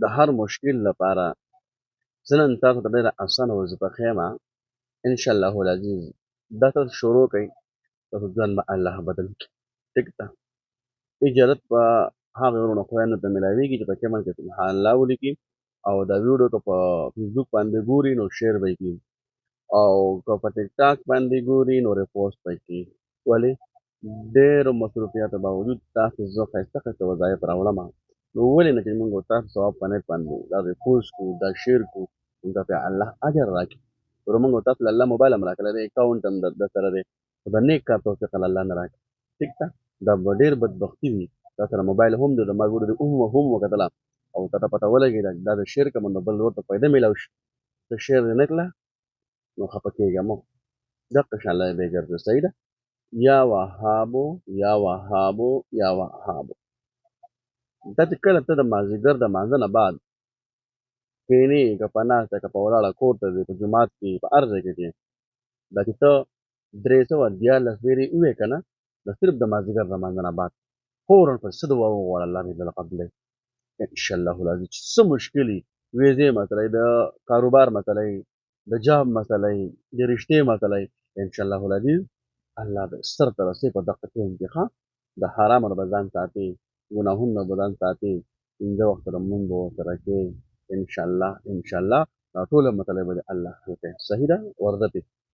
د هر مشکل لپاره زه نن تاسو ته ډېره اسانه وظیفه ښیم. انشاءالله العزیز دا تاسو شروع کړئ، تاسو ژوند به الله بدل کړي. ټیک ده. اجازت به هغه وروڼو خویندو ته میلاویږي چې په کمنټ کې سبحان الله ولیکي او دا ویډیو که په فیسبوک باندې ګوري نو شیر به یې کړي او که په ټیک ټاک باندې ګوري نو ریپوسټ به یې کړي. ولې ډېرو مصروفیاتو باوجود تاسو زه ښایسته ښایسته وظایف راوړم، نو ولې نه چې موږ تاسو ثواب په نیټ باندې دا ریپوسټ کړو، دا شیر کړو، موږ ته الله اجر راکړي. ورو موږ تاسو له الله موبایل هم راکړی دی، اکاونټ هم د سره دی، خو د نیک کار توفیق الله نه راکړي. ټیک ده. دا به ډېر بدبختي وي. تا سره موبایل هم دی، د ما ویډیو هم وکتله او تا ته پته ولګېده دا د شیر کوم نو بل ورته فایده میلاو شي، ته شیر دې نه کړله نو خفه کېږه مه. دقه شان الله به یې ګرځوي. صحیح ده. یا وهابو یا وهابو یا وهابو. دا چې کله ته د مازدیګر د لمانځه نه بعد کښېنې، که په ناسته که په ولاړه کور ته ځې، په جومات کې، په هر ځای کې چې دا چې ته 314 پېرې ووایې که نه، دا صرف د مازدیګر د لمانځه نه بعد فوراً په څه دعا وغواړه، الله دې دله قبلوي انشاءالله العزیز. چې څه مشکل وي، ویزې مسله د کاروبار مسله د جاب مسله د رشتې مسله انشاءالله العزیز الله به سر ته رسوي په دغه ټایم کې. ښه د حرامو نه به ځان ساتي، ګناهونو نه به ځان ساتي، 5 وخته لمونځ به ورسره کوې انشاءالله. دا ټوله مسله به د الله حل کوي. صحیح ده. ورځه پې